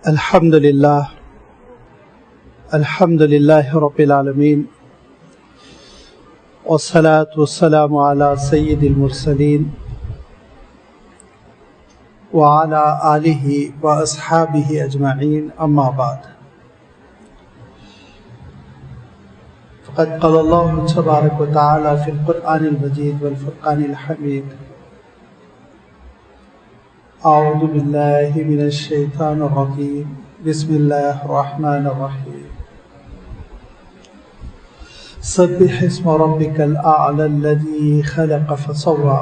الحمد لله رب العالمين والصلاة والسلام على سيد المرسلين وعلى آله وأصحابه أجمعين أما بعد فقد قال الله تبارك وتعالى في القرآن المجيد والفرقان الحميد أعوذ بالله من الشيطان الرجيم بسم الله الرحمن الرحيم سبح اسم ربك الأعلى الذي خلق فسوى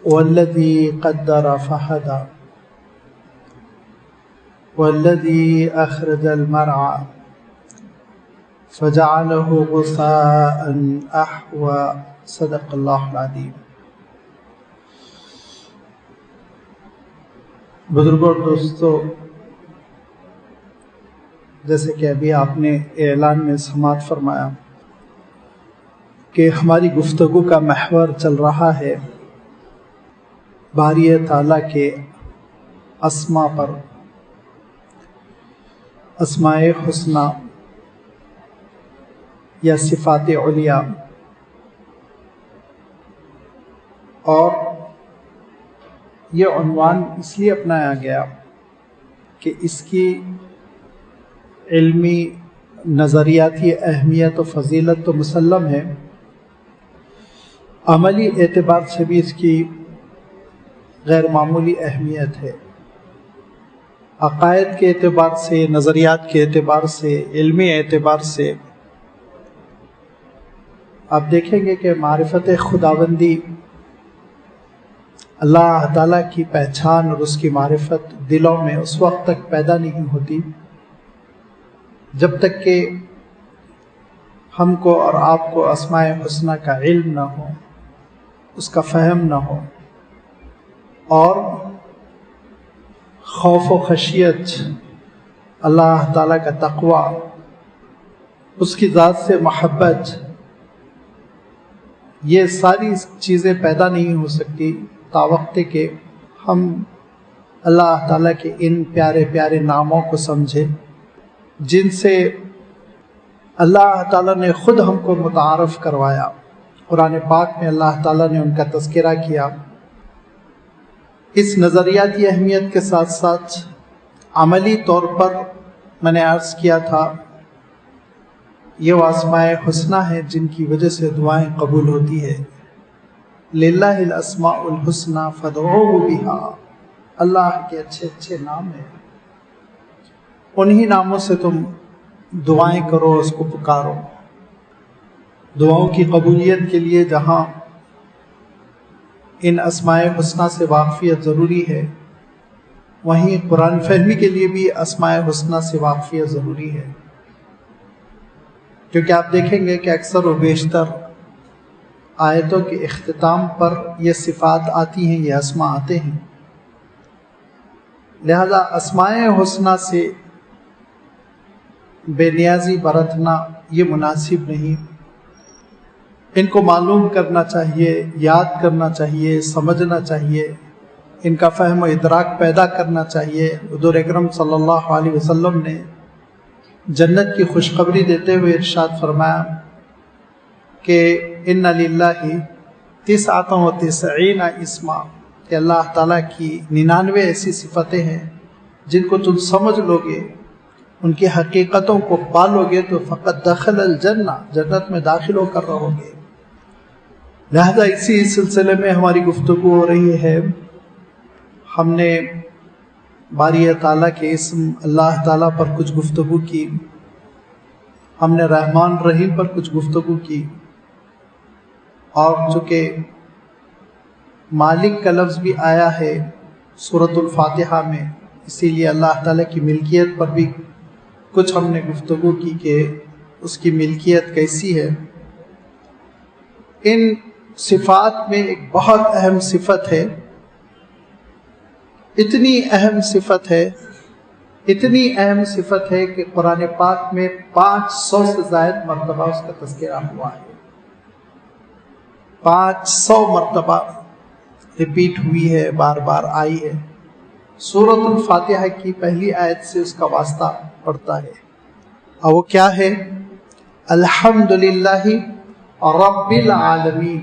والذي قدر فهدى والذي أخرج المرعى فجعله غثاء أحوى صدق الله العظيم۔ بزرگوں اور دوستو، جیسے کہ ابھی آپ نے اعلان میں سماعت فرمایا کہ ہماری گفتگو کا محور چل رہا ہے باری تعالیٰ کے اسما پر، اسماء حسنی یا صفات علیٰ، اور یہ عنوان اس لیے اپنایا گیا کہ اس کی علمی نظریاتی اہمیت و فضیلت تو مسلم ہے، عملی اعتبار سے بھی اس کی غیر معمولی اہمیت ہے۔ عقائد کے اعتبار سے، نظریات کے اعتبار سے، علمی اعتبار سے آپ دیکھیں گے کہ معرفت خداوندی، اللہ تعالیٰ کی پہچان اور اس کی معرفت دلوں میں اس وقت تک پیدا نہیں ہوتی جب تک کہ ہم کو اور آپ کو اسماء حسنی کا علم نہ ہو، اس کا فہم نہ ہو، اور خوف و خشیت، اللہ تعالیٰ کا تقوی، اس کی ذات سے محبت، یہ ساری چیزیں پیدا نہیں ہو سکتی تا وقت کہ ہم اللہ تعالیٰ کے ان پیارے پیارے ناموں کو سمجھیں جن سے اللہ تعالیٰ نے خود ہم کو متعارف کروایا۔ قرآن پاک میں اللہ تعالیٰ نے ان کا تذکرہ کیا۔ اس نظریاتی اہمیت کے ساتھ ساتھ عملی طور پر میں نے عرض کیا تھا، یہ وہ اسماء حسنی ہیں جن کی وجہ سے دعائیں قبول ہوتی ہے۔ للہ الاسماء الحسنی فادعوہ بہا، اللہ کے اچھے اچھے نام ہیں، انہی ناموں سے تم دعائیں کرو، اس کو پکارو۔ دعاؤں کی قبولیت کے لیے جہاں ان اسماء حسنی سے واقفیت ضروری ہے، وہیں قرآن فہمی کے لیے بھی اسماء حسنی سے واقفیت ضروری ہے، کیونکہ آپ دیکھیں گے کہ اکثر و بیشتر آیتوں کے اختتام پر یہ صفات آتی ہیں، یہ اسماء آتے ہیں، لہذا اسماء حسنی سے بے نیازی برتنا یہ مناسب نہیں۔ ان کو معلوم کرنا چاہیے، یاد کرنا چاہیے، سمجھنا چاہیے، ان کا فہم و ادراک پیدا کرنا چاہیے۔ حضور اکرم صلی اللہ علیہ وسلم نے جنت کی خوشخبری دیتے ہوئے ارشاد فرمایا کہ ان للہ 99 اسما، کہ اللہ تعالیٰ کی 99 ایسی صفتیں ہیں جن کو تم سمجھ لو گے، ان کی حقیقتوں کو پالو گے تو فقط دخل الجنہ، جنت میں داخل ہو کر رہو گے۔ لہذا اسی سلسلے میں ہماری گفتگو ہو رہی ہے۔ ہم نے باری تعالیٰ کے اسم اللہ تعالیٰ پر کچھ گفتگو کی، ہم نے رحمان رحیم پر کچھ گفتگو کی، اور چونکہ مالک کا لفظ بھی آیا ہے سورۃ الفاتحہ میں، اسی لیے اللہ تعالیٰ کی ملکیت پر بھی کچھ ہم نے گفتگو کی کہ اس کی ملکیت کیسی ہے۔ ان صفات میں ایک بہت اہم صفت ہے، اتنی اہم صفت ہے کہ قرآن پاک میں 500 سے زائد مرتبہ اس کا تذکرہ ہوا ہے، 500 مرتبہ ریپیٹ ہوئی ہے، بار بار آئی ہے۔ سورۃ الفاتحہ کی پہلی آیت سے اس کا واسطہ پڑتا ہے، اور وہ کیا ہے؟ الحمدللہ رب العالمین۔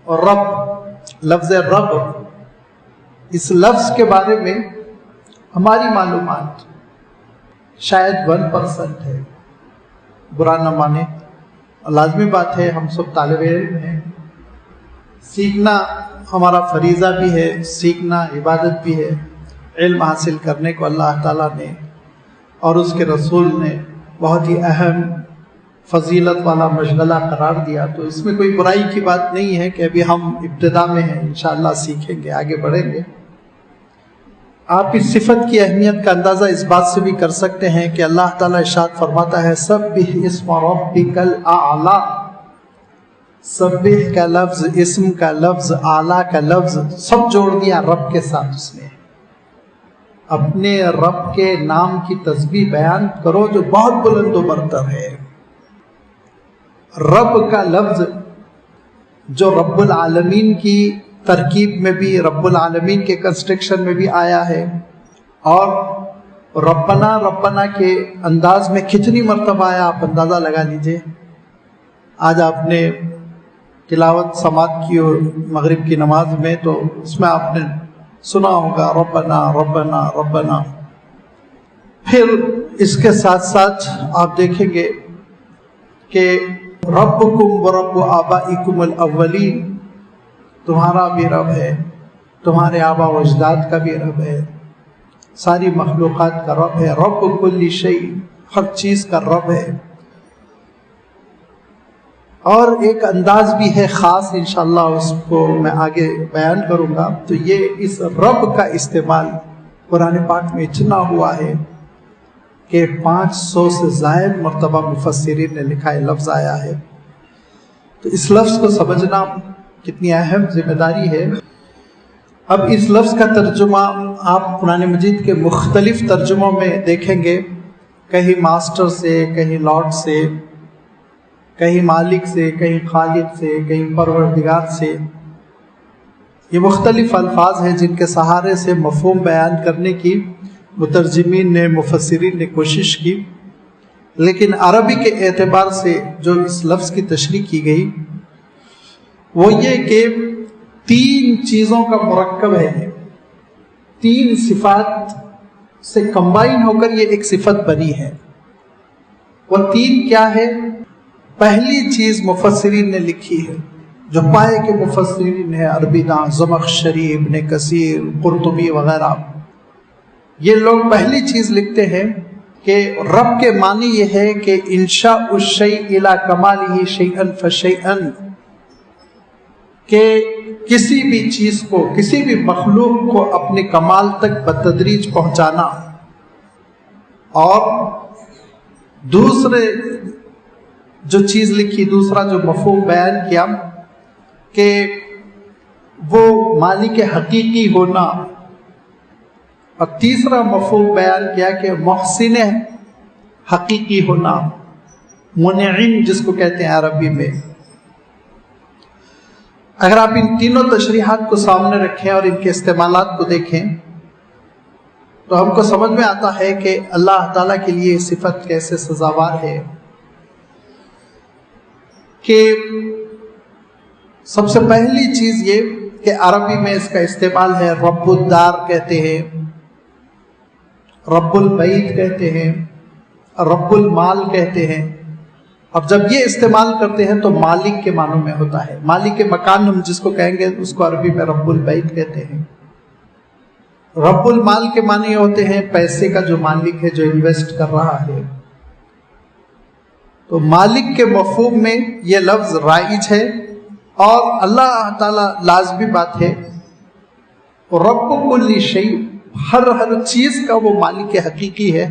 اور رب، لفظ رب، اس لفظ کے بارے میں ہماری معلومات شاید 1% ہے، برا نہ مانے، لازمی بات ہے، ہم سب طالب علم ہیں، سیکھنا ہمارا فریضہ بھی ہے، سیکھنا عبادت بھی ہے۔ علم حاصل کرنے کو اللہ تعالیٰ نے اور اس کے رسول نے بہت ہی اہم فضیلت والا مشغلہ قرار دیا، تو اس میں کوئی برائی کی بات نہیں ہے کہ ابھی ہم ابتدا میں ہیں، انشاءاللہ سیکھیں گے، آگے بڑھیں گے۔ آپ اس صفت کی اہمیت کا اندازہ اس بات سے بھی کر سکتے ہیں کہ اللہ تعالیٰ ارشاد فرماتا ہے سبح اسم ربک الاعلی۔ سبح کا لفظ، اسم کا لفظ، اعلیٰ کا لفظ سب جوڑ دیا رب کے ساتھ۔ اس نے اپنے رب کے نام کی تسبیح بیان کرو جو بہت بلند و برتر ہے۔ رب کا لفظ جو رب العالمین کی ترکیب میں بھی، رب العالمین کے کنسٹرکشن میں بھی آیا ہے، اور ربنا ربنا کے انداز میں کتنی مرتبہ آیا آپ اندازہ لگا لیجئے۔ آج آپ نے تلاوت سماعت کی اور مغرب کی نماز میں، تو اس میں آپ نے سنا ہوگا ربنا ربنا ربنا۔ پھر اس کے ساتھ ساتھ آپ دیکھیں گے کہ ربکم ورب آبائکم الاولین، تمہارا بھی رب ہے، تمہارے آبا و اجداد کا بھی رب ہے، ساری مخلوقات کا رب ہے، رب کل شیء، ہر چیز کا رب ہے۔ اور ایک انداز بھی ہے خاص، انشاءاللہ اس کو میں آگے بیان کروں گا۔ تو یہ اس رب کا استعمال قرآن پاک میں اتنا ہوا ہے کہ 500 سے زائد مرتبہ مفسرین نے لکھا ہے، لفظ آیا ہے۔ تو اس لفظ کو سمجھنا کتنی اہم ذمہ داری ہے۔ اب اس لفظ کا ترجمہ آپ قرآن مجید کے مختلف ترجموں میں دیکھیں گے، کہیں ماسٹر سے، کہیں لارڈ سے، کہیں مالک سے، کہیں خالق سے، کہیں پروردگار سے۔ یہ مختلف الفاظ ہیں جن کے سہارے سے مفہوم بیان کرنے کی مترجمین نے، مفسرین نے کوشش کی، لیکن عربی کے اعتبار سے جو اس لفظ کی تشریح کی گئی وہ یہ کہ 3 چیزوں کا مرکب ہے، 3 صفات سے کمبائن ہو کر یہ ایک صفت بنی ہے۔ وہ 3 کیا ہے؟ پہلی چیز مفسرین نے لکھی ہے، جو پائے کے مفسرین ہیں، عربی داں زمخشری، ابن کثیر، قرطبی وغیرہ، یہ لوگ پہلی چیز لکھتے ہیں کہ رب کے معنی یہ ہے کہ انشاء الشیء الی کمالہ شیئا فشیئا، کہ کسی بھی چیز کو، کسی بھی مخلوق کو اپنے کمال تک بتدریج پہنچانا۔ اور دوسرے جو چیز لکھی، دوسرا جو مفہوم بیان کیا کہ وہ مالک حقیقی ہونا، اور تیسرا مفہوم بیان کیا کہ محسن حقیقی ہونا، منعم جس کو کہتے ہیں عربی میں۔ اگر آپ ان تینوں تشریحات کو سامنے رکھیں اور ان کے استعمالات کو دیکھیں تو ہم کو سمجھ میں آتا ہے کہ اللہ تعالیٰ کے لیے صفت کیسے سزاوار ہے۔ کہ سب سے پہلی چیز یہ کہ عربی میں اس کا استعمال ہے، رب الدار کہتے ہیں، رب البیت کہتے ہیں، رب المال کہتے ہیں، اور جب یہ استعمال کرتے ہیں تو مالک کے معنوں میں ہوتا ہے۔ مالک مکان ہم جس کو کہیں گے اس کو عربی میں رب البیت کہتے ہیں۔ رب المال کے معنی یہ ہوتے ہیں پیسے کا جو مالک ہے، جو انویسٹ کر رہا ہے۔ تو مالک کے مفہوم میں یہ لفظ رائج ہے، اور اللہ تعالیٰ لازمی بات ہے رب کل شیء، ہر چیز کا وہ مالک حقیقی ہے،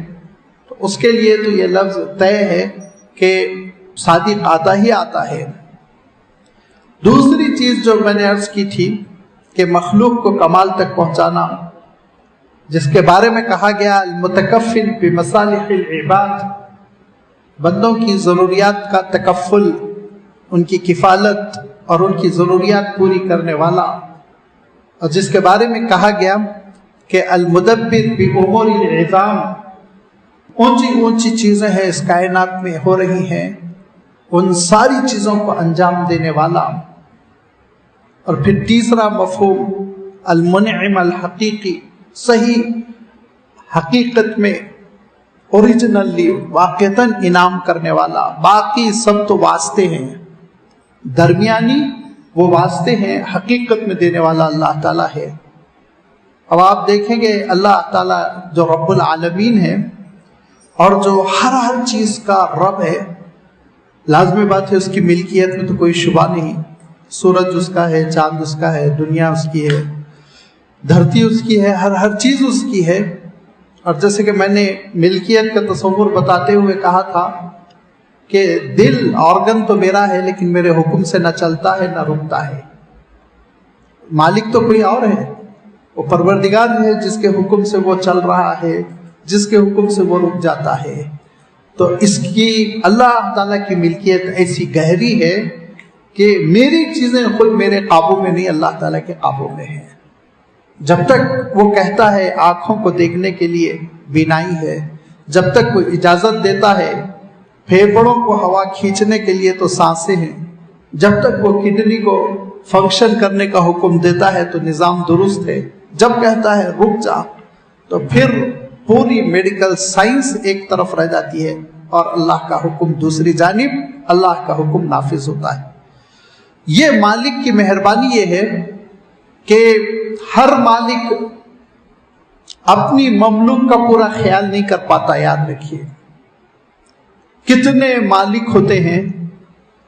تو اس کے لیے تو یہ لفظ طے ہے کہ صادق آتا ہی آتا ہے۔ دوسری چیز جو میں نے عرض کی تھی کہ مخلوق کو کمال تک پہنچانا، جس کے بارے میں کہا گیا المتکفل بمصالح العباد، بندوں کی ضروریات کا تکفل، ان کی کفالت اور ان کی ضروریات پوری کرنے والا، اور جس کے بارے میں کہا گیا کہ المدبر بامور العظام، اونچی اونچی چیزیں ہیں اس کائنات میں ہو رہی ہیں، ان ساری چیزوں کو انجام دینے والا۔ اور پھر تیسرا مفہوم المنعم الحقیقی، صحیح حقیقت میں اوریجنلی واقعتاً انعام کرنے والا۔ باقی سب تو واسطے ہیں، درمیانی وہ واسطے ہیں، حقیقت میں دینے والا اللہ تعالیٰ ہے۔ اب آپ دیکھیں گے اللہ تعالیٰ جو رب العالمین ہے اور جو ہر چیز کا رب ہے، لازمی بات ہے اس کی ملکیت میں تو کوئی شبہ نہیں۔ سورج اس کا ہے، چاند اس کا ہے، دنیا اس کی ہے، دھرتی اس کی ہے، ہر چیز اس کی ہے۔ اور جیسے کہ میں نے ملکیت کا تصور بتاتے ہوئے کہا تھا کہ دل آرگن تو میرا ہے لیکن میرے حکم سے نہ چلتا ہے نہ رکتا ہے، مالک تو کوئی اور ہے، وہ پروردگار ہے جس کے حکم سے وہ چل رہا ہے، جس کے حکم سے وہ رک جاتا ہے۔ تو اس کی اللہ تعالیٰ کی ملکیت ایسی گہری ہے کہ میری چیزیں خود میرے قابو میں نہیں، اللہ تعالیٰ کے قابو میں ہیں۔ جب تک وہ کہتا ہے آنکھوں کو دیکھنے کے لیے بینائی ہے، جب تک وہ اجازت دیتا ہے پھیپھڑوں کو ہوا کھینچنے کے لیے تو سانسیں ہیں، جب تک وہ کڈنی کو فنکشن کرنے کا حکم دیتا ہے تو نظام درست ہے، جب کہتا ہے رک جا تو پھر پوری میڈیکل سائنس ایک طرف رہ جاتی ہے اور اللہ کا حکم دوسری جانب، اللہ کا حکم نافذ ہوتا ہے۔ یہ مالک کی مہربانی یہ ہے کہ ہر مالک اپنی مملوک کا پورا خیال نہیں کر پاتا۔ یاد رکھیے کتنے مالک ہوتے ہیں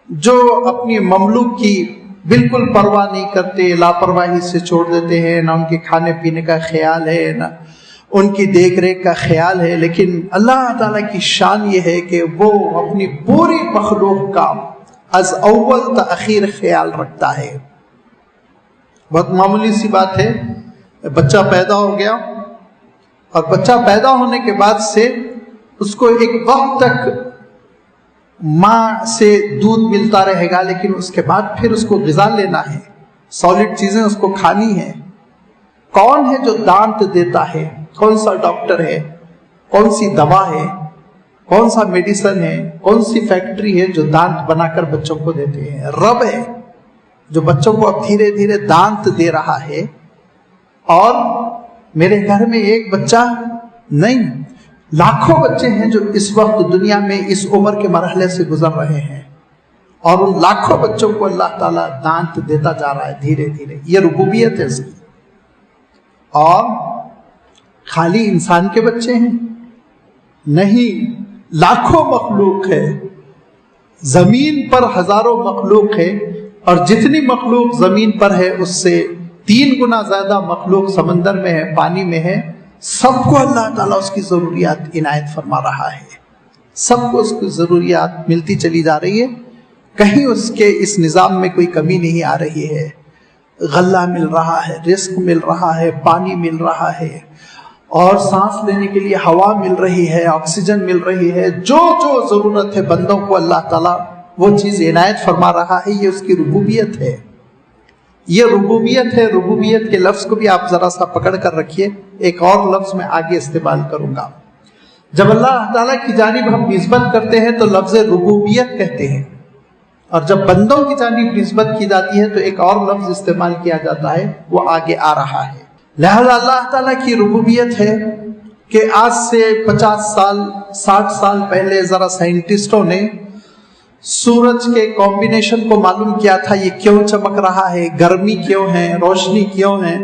جو اپنی مملوک کی بالکل پرواہ نہیں کرتے، لاپرواہی سے چھوڑ دیتے ہیں، نہ ان کے کھانے پینے کا خیال ہے نہ ان کی دیکھ ریکھ کا خیال ہے۔ لیکن اللہ تعالیٰ کی شان یہ ہے کہ وہ اپنی پوری مخلوق کا از اول تا اخیر خیال رکھتا ہے۔ بہت معمولی سی بات ہے، بچہ پیدا ہو گیا اور بچہ پیدا ہونے کے بعد سے اس کو ایک وقت تک ماں سے دودھ ملتا رہے گا، لیکن اس کے بعد پھر اس کو غذا لینا ہے، سالڈ چیزیں اس کو کھانی ہے۔ کون ہے جو دانت دیتا ہے؟ کون سا ڈاکٹر ہے؟ کون سی دوا ہے؟ کون سا میڈیسن ہے؟ کون سی فیکٹری ہے جو دانت بنا کر بچوں کو دیتے ہیں؟ رب ہے جو بچوں کو اب دھیرے دھیرے دانت دے رہا ہے۔ اور میرے گھر میں ایک بچہ نہیں، لاکھوں بچے ہیں جو اس وقت دنیا میں اس عمر کے مرحلے سے گزر رہے ہیں، اور ان لاکھوں بچوں کو اللہ تعالیٰ دانت دیتا جا رہا ہے دھیرے دھیرے۔ یہ ربوبیت ہے اس کی۔ اور خالی انسان کے بچے ہیں نہیں، لاکھوں مخلوق ہے، زمین پر ہزاروں مخلوق ہے، اور جتنی مخلوق زمین پر ہے اس سے 3 گنا زیادہ مخلوق سمندر میں ہے، پانی میں ہے۔ سب کو اللہ تعالیٰ اس کی ضروریات عنایت فرما رہا ہے، سب کو اس کی ضروریات ملتی چلی جا رہی ہے، کہیں اس کے اس نظام میں کوئی کمی نہیں آ رہی ہے۔ غلہ مل رہا ہے، رزق مل رہا ہے، پانی مل رہا ہے، اور سانس لینے کے لیے ہوا مل رہی ہے، آکسیجن مل رہی ہے، جو ضرورت ہے بندوں کو اللہ تعالیٰ وہ چیز عنایت فرما رہا ہے۔ یہ اس کی ربوبیت ہے، یہ ربوبیت ہے۔ ربوبیت کے لفظ کو بھی آپ ذرا سا پکڑ کر رکھیے، ایک اور لفظ میں آگے استعمال کروں گا۔ جب اللہ تعالیٰ کی جانب ہم نسبت کرتے ہیں تو لفظ ربوبیت کہتے ہیں، اور جب بندوں کی جانب نسبت کی جاتی ہے تو ایک اور لفظ استعمال کیا جاتا ہے، وہ آگے آ رہا ہے۔ لہذا اللہ تعالیٰ کی ربوبیت ہے کہ آج سے 50 سال 60 سال پہلے ذرا سائنٹسٹوں نے سورج کے کمبینیشن کو معلوم کیا تھا، یہ کیوں چمک رہا ہے، گرمی کیوں ہے، روشنی کیوں ہے،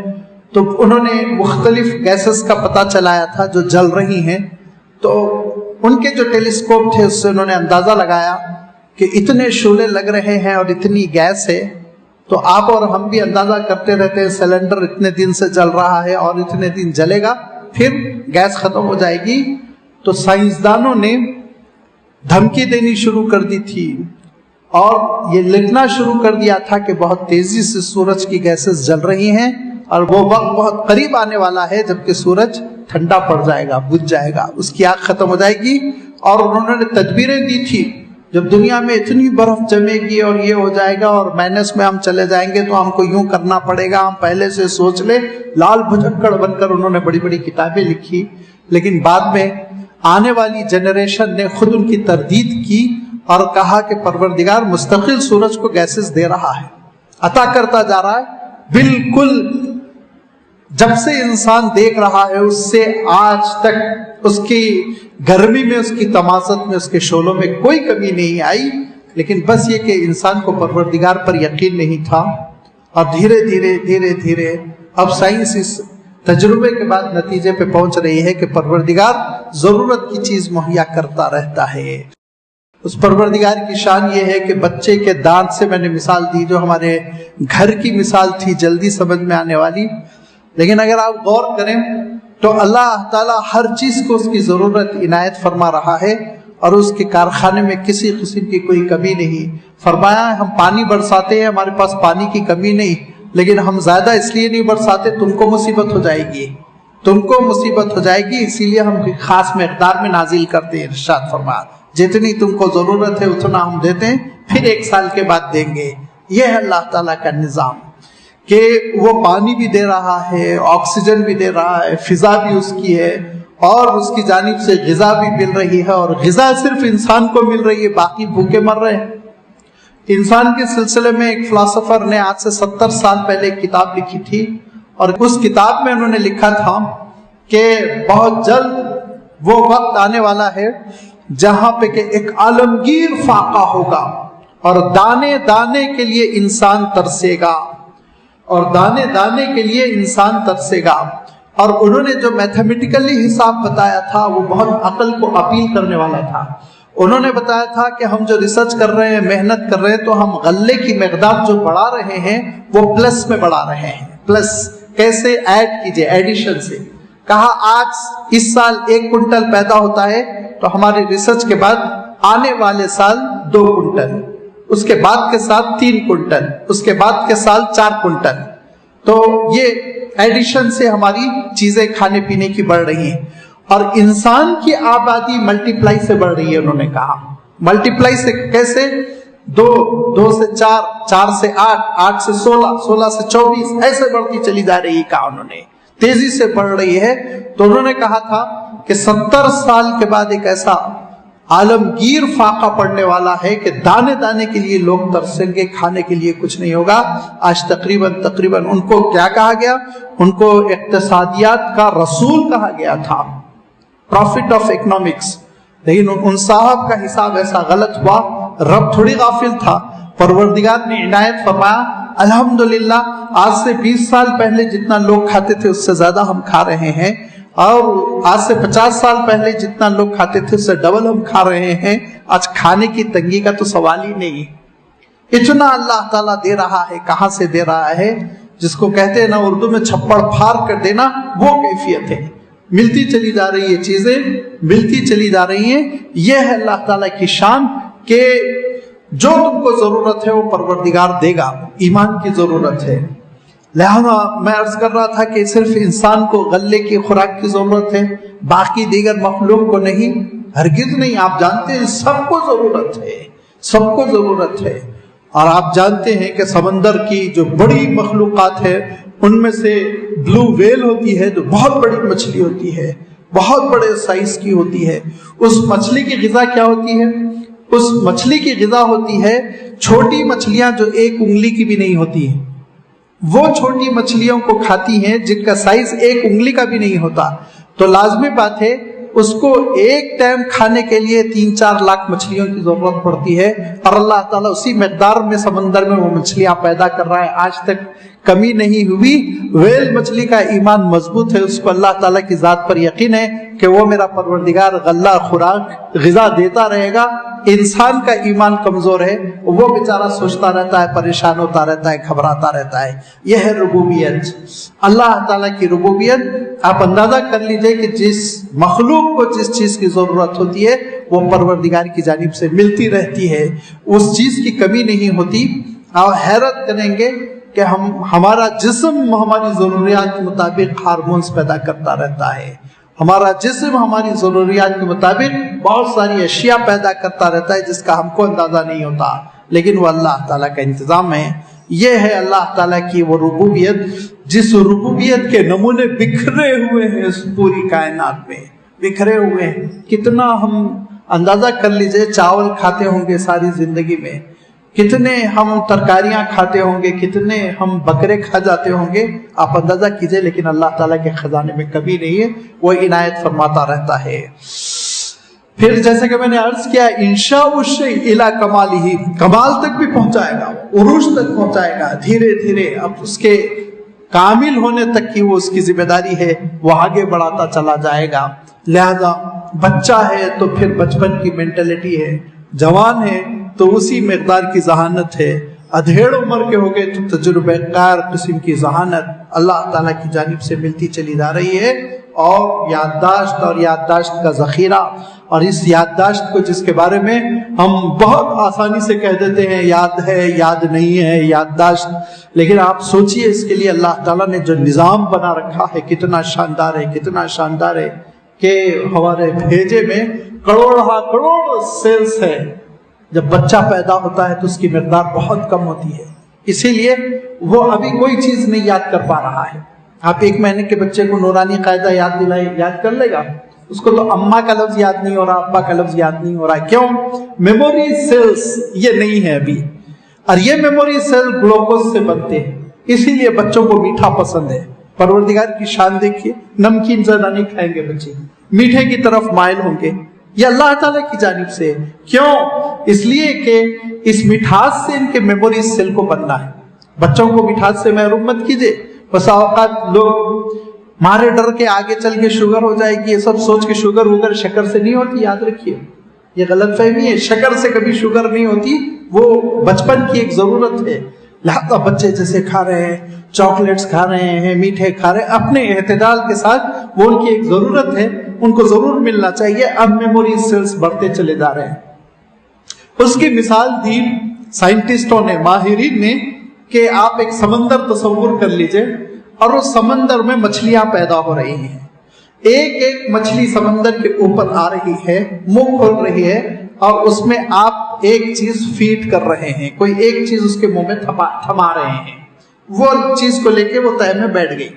تو انہوں نے مختلف گیسز کا پتہ چلایا تھا جو جل رہی ہیں۔ تو ان کے جو ٹیلیسکوپ تھے اس سے انہوں نے اندازہ لگایا کہ اتنے شعلے لگ رہے ہیں اور اتنی گیس ہے، تو آپ اور ہم بھی اندازہ کرتے رہتے ہیں سلنڈر اتنے دن سے جل رہا ہے اور اتنے دن جلے گا، پھر گیس ختم ہو جائے گی۔ تو سائنسدانوں نے دھمکی دینی شروع کر دی تھی اور یہ لکھنا شروع کر دیا تھا کہ بہت تیزی سے سورج کی گیسز جل رہی ہیں اور وہ وقت بہت قریب آنے والا ہے جبکہ سورج ٹھنڈا پڑ جائے گا، بجھ جائے گا، اس کی آگ ختم ہو جائے گی۔ اور انہوں نے تدبیریں دی تھی جب دنیا میں اتنی برف جمے گی اور یہ ہو جائے گا اور مائنس میں ہم چلے جائیں گے تو ہم کو یوں کرنا پڑے گا، ہم پہلے سے سوچ لیں. لال بھجکڑ بن کر انہوں نے بڑی بڑی کتابیں لکھی، لیکن بعد میں آنے والی جنریشن نے خود ان کی تردید کی اور کہا کہ پروردگار مستقل سورج کو گیسز دے رہا ہے، عطا کرتا جا رہا ہے. بالکل جب سے انسان دیکھ رہا ہے اس سے آج تک اس کی گرمی میں، اس کی تمازت میں، اس کے شعلوں میں کوئی کمی نہیں آئی. لیکن بس یہ کہ انسان کو پروردگار پر یقین نہیں تھا. اور دھیرے دھیرے دھیرے دھیرے اب سائنس اس تجربے کے بعد نتیجے پہ پہنچ رہی ہے کہ پروردگار ضرورت کی چیز مہیا کرتا رہتا ہے. اس پروردگار کی شان یہ ہے کہ بچے کے دانت سے میں نے مثال دی جو ہمارے گھر کی مثال تھی، جلدی سمجھ میں آنے والی. لیکن اگر آپ غور کریں تو اللہ تعالیٰ ہر چیز کو اس کی ضرورت عنایت فرما رہا ہے، اور اس کے کارخانے میں کسی قسم کی کوئی کمی نہیں. فرمایا ہم پانی برساتے ہیں، ہمارے پاس پانی کی کمی نہیں، لیکن ہم زیادہ اس لیے نہیں برساتے، تم کو مصیبت ہو جائے گی، تم کو مصیبت ہو جائے گی، اسی لیے ہم خاص مقدار میں نازل کرتے ہیں. ارشاد فرمایا جتنی تم کو ضرورت ہے اتنا ہم دیتے ہیں، پھر 1 سال کے بعد دیں گے. یہ ہے اللہ تعالیٰ کا نظام کہ وہ پانی بھی دے رہا ہے، آکسیجن بھی دے رہا ہے، فضا بھی اس کی ہے، اور اس کی جانب سے غذا بھی مل رہی ہے. اور غذا صرف انسان کو مل رہی ہے، باقی بھوکے مر رہے ہیں. انسان کے سلسلے میں ایک فلاسفر نے آج سے 70 سال پہلے ایک کتاب لکھی تھی، اور اس کتاب میں انہوں نے لکھا تھا کہ بہت جلد وہ وقت آنے والا ہے جہاں پہ کہ ایک عالمگیر فاقہ ہوگا، اور دانے دانے کے لیے انسان ترسے گا، اور دانے دانے کے لیے انسان ترسے گا. اور انہوں نے جو میتھمیٹیکلی حساب بتایا تھا وہ بہت عقل کو اپیل کرنے والا تھا. انہوں نے بتایا تھا کہ ہم جو ریسرچ کر رہے ہیں، محنت کر رہے ہیں، تو ہم غلے کی مقدار جو بڑھا رہے ہیں وہ پلس میں بڑھا رہے ہیں. پلس کیسے؟ ایڈ کیجئے، ایڈیشن سے. کہا آج اس سال 1 کنٹل پیدا ہوتا ہے تو ہماری ریسرچ کے بعد آنے والے سال 2 کنٹل، اس کے بعد کے سال 3 کنٹل، اس کے بعد کے سال 4 کنٹل. تو یہ ایڈیشن سے ہماری چیزیں کھانے پینے کی بڑھ رہی ہیں. اور انسان کی آبادی ملٹیپلائی سے بڑھ رہی ہے. انہوں نے کہا ملٹیپلائی سے کیسے؟ 2 سے 4، 4 سے 8، 8 سے 16، 16 سے 24، ایسے بڑھتی چلی جا رہی ہے. کہا انہوں نے تیزی سے بڑھ رہی ہے. تو انہوں نے کہا تھا کہ 70 سال کے بعد ایک ایسا عالمگیر فاقہ پڑنے والا ہے کہ دانے دانے کے لیے لوگ ترسیں گے، کھانے کے لیے کچھ نہیں ہوگا. آج تقریباً ان کو کیا کہا گیا؟ ان کو اقتصادیات کا رسول کہا گیا تھا، پروفٹ آف اکنامکس. لیکن ان صاحب کا حساب ایسا غلط ہوا. رب تھوڑی غافل تھا، پروردگار نے عنایت فرمایا الحمدللہ آج سے 20 سال پہلے جتنا لوگ کھاتے تھے اس سے زیادہ ہم کھا رہے ہیں، اور آج سے 50 سال پہلے جتنا لوگ کھاتے تھے اس سے ڈبل ہم کھا رہے ہیں. آج کھانے کی تنگی کا تو سوال ہی نہیں. اتنا اللہ تعالیٰ دے رہا ہے. کہاں سے دے رہا ہے؟ جس کو کہتے ہیں نا اردو میں چھپڑ پھاڑ کر دینا، وہ کیفیت ہے. ملتی چلی جا رہی ہے، چیزیں ملتی چلی جا رہی ہیں. یہ ہے اللہ تعالیٰ کی شان کہ جو تم کو ضرورت ہے وہ پروردگار دے گا. ایمان کی ضرورت ہے. لہذا میں عرض کر رہا تھا کہ صرف انسان کو غلے کی خوراک کی ضرورت ہے، باقی دیگر مخلوق کو نہیں، ہرگز نہیں. آپ جانتے ہیں سب کو ضرورت ہے، سب کو ضرورت ہے. اور آپ جانتے ہیں کہ سمندر کی جو بڑی مخلوقات ہے ان میں سے بلو ویل ہوتی ہے جو بہت بڑی مچھلی ہوتی ہے، بہت بڑے سائز کی ہوتی ہے. اس مچھلی کی غذا کیا ہوتی ہے؟ اس مچھلی کی غذا ہوتی ہے چھوٹی مچھلیاں جو 1 انگلی کی بھی نہیں ہوتی ہیں. وہ چھوٹی مچھلیوں کو کھاتی ہیں جن کا سائز 1 انگلی کا بھی نہیں ہوتا. تو لازمی بات ہے اس کو ایک ٹائم کھانے کے لیے 3-4 لاکھ مچھلیوں کی ضرورت پڑتی ہے، اور اللہ تعالیٰ اسی مقدار میں سمندر میں وہ مچھلیاں پیدا کر رہا ہے. آج تک کمی نہیں ہوئی. ویل مچھلی کا ایمان مضبوط ہے، اس کو اللہ تعالیٰ کی ذات پر یقین ہے کہ وہ میرا پروردگار غلہ خوراک غذا دیتا رہے گا. انسان کا ایمان کمزور ہے، وہ بیچارہ سوچتا رہتا ہے، پریشان ہوتا رہتا ہے، گھبراتا رہتا ہے. یہ ہے ربوبیت، اللہ تعالیٰ کی ربوبیت. آپ اندازہ کر لیجئے کہ جس مخلوق کو جس چیز کی ضرورت ہوتی ہے وہ پروردگار کی جانب سے ملتی رہتی ہے، اس چیز کی کمی نہیں ہوتی. آپ حیرت کریں گے کہ ہمارا جسم ہماری ضروریات کے مطابق ہارمونز پیدا کرتا رہتا ہے، ہمارا جسم ہماری ضروریات کے مطابق بہت ساری اشیاء پیدا کرتا رہتا ہے جس کا ہم کو اندازہ نہیں ہوتا، لیکن وہ اللہ تعالیٰ کا انتظام ہے۔ یہ ہے اللہ تعالیٰ کی وہ ربوبیت جس ربوبیت کے نمونے بکھرے ہوئے ہیں اس پوری کائنات میں، بکھرے ہوئے ہیں۔ کتنا ہم اندازہ کر لیجئے، چاول کھاتے ہوں گے ساری زندگی میں، کتنے ہم ترکاریاں کھاتے ہوں گے، کتنے ہم بکرے کھا جاتے ہوں گے، آپ اندازہ کیجئے، لیکن اللہ تعالیٰ کے خزانے میں کبھی نہیں ہے، وہ عنایت فرماتا رہتا ہے۔ پھر جیسے کہ میں نے عرض کیا، انشاء الشیء الی کمالہ، کمال تک بھی پہنچائے گا، عروج تک پہنچائے گا، دھیرے دھیرے اب اس کے کامل ہونے تک کی وہ اس کی ذمہ داری ہے، وہ آگے بڑھاتا چلا جائے گا۔ لہذا بچہ ہے تو پھر بچپن کی مینٹلٹی ہے، جوان ہے تو اسی مقدار کی ذہانت ہے، ادھیڑ عمر کے ہو گئے تو تجربہ کار قسم کی ذہانت اللہ تعالیٰ کی جانب سے ملتی چلی جا رہی ہے، اور یادداشت کا ذخیرہ، اور اس یادداشت کو جس کے بارے میں ہم بہت آسانی سے کہہ دیتے ہیں یاد ہے، یاد نہیں ہے، یادداشت، لیکن آپ سوچئے اس کے لیے اللہ تعالیٰ نے جو نظام بنا رکھا ہے کتنا شاندار ہے، کتنا شاندار ہے کہ ہمارے بھیجے میں کروڑ سیلز ہے۔ جب بچہ پیدا ہوتا ہے تو اس کی مقدار بہت کم ہوتی ہے، اسی لیے وہ ابھی کوئی چیز نہیں یاد کر پا رہا ہے۔ آپ 1 مہینے کے بچے کو نورانی قاعدہ یاد دلائے، یاد کر لے گا، اس کو تو اماں کا لفظ یاد نہیں ہو رہا، ابا کا لفظ یاد نہیں ہو رہا۔ کیوں؟ میموری سیلز یہ نہیں ہے ابھی، اور یہ میموری سیل گلوکوز سے بنتے ہیں، اسی لیے بچوں کو میٹھا پسند ہے۔ پروردگار کی شان دیکھیے، نمکین زیادہ نہیں کھائیں گے بچے، میٹھے کی طرف مائل ہوں گے، یہ اللہ تعالیٰ کی جانب سے۔ کیوں؟ اس لیے کہ اس مٹھاس سے ان کے میموری سیل کو بننا ہے۔ بچوں کو مٹھاس سے محروم مت کیجئے۔ بسا اوقات لوگ مارے ڈر کے آگے چل کے شوگر ہو جائے گی، یہ سب سوچ کے شوگر وگر شکر سے نہیں ہوتی، یاد رکھیے یہ غلط فہمی ہے، شکر سے کبھی شوگر نہیں ہوتی، وہ بچپن کی ایک ضرورت ہے۔ لہذا بچے جیسے کھا رہے ہیں، چاکلیٹس کھا رہے ہیں، میٹھے کھا رہے ہیں، اپنے اعتدال کے ساتھ، وہ ان کی ایک ضرورت ہے، ان کو ضرور ملنا چاہیے۔ اب میموری سیلز بڑھتے چلے جا رہے ہیں۔ اس کی مثال دی سائنٹسٹوں نے، ماہرین نے، کہ آپ ایک سمندر تصور کر لیجئے، اور اس سمندر میں مچھلیاں پیدا ہو رہی ہیں، ایک ایک مچھلی سمندر کے اوپر آ رہی ہے، منہ کھول رہی ہے، اور اس میں آپ ایک چیز فیڈ کر رہے ہیں، کوئی ایک چیز اس کے منہ میں تھما رہے ہیں، وہ چیز کو لے کے وہ تہہ میں بیٹھ گئی،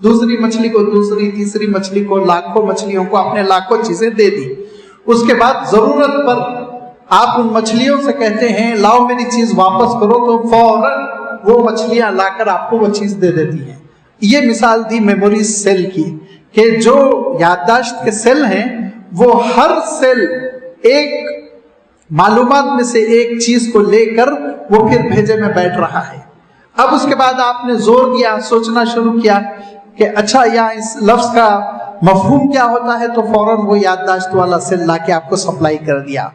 دوسری مچھلی کو، دوسری تیسری مچھلی کو، لاکھوں مچھلیوں کو آپ نے لاکھوں چیزیں دے دی۔ اس کے بعد ضرورت پر آپ ان مچھلیوں سے کہتے ہیں لاؤ میری چیز واپس کرو، تو فوراً وہ مچھلیاں لا کر آپ کو وہ چیز دے دیتی ہیں۔ یہ مثال دی میموری سیل کی، کہ جو یادداشت کے سیل ہیں وہ ہر سیل ایک معلومات میں سے ایک چیز کو لے کر وہ پھر بھیجے میں بیٹھ رہا ہے۔ اب اس کے بعد آپ نے زور دیا، سوچنا شروع کیا کہ اچھا یہاں اس لفظ کا مفہوم کیا ہوتا ہے، تو فوراً وہ یادداشت والا سیل لا کے آپ کو سپلائی کر دیا۔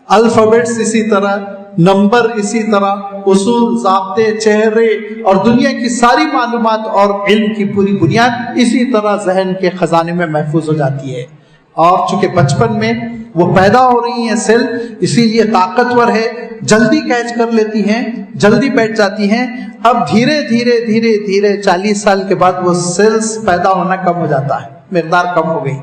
الفابیٹس اسی طرح، نمبر اسی طرح، اصول، ضابطے، چہرے اور دنیا کی ساری معلومات اور علم کی پوری بنیاد اسی طرح ذہن کے خزانے میں محفوظ ہو جاتی ہے۔ اور چونکہ بچپن میں وہ پیدا ہو رہی ہیں سیل، اسی لیے طاقتور ہے، جلدی کیچ کر لیتی ہیں، جلدی بیٹھ جاتی ہیں۔ اب دھیرے دھیرے دھیرے دھیرے 40 سال کے بعد وہ سیلز پیدا ہونا کم ہو جاتا ہے، مقدار کم ہو گئی،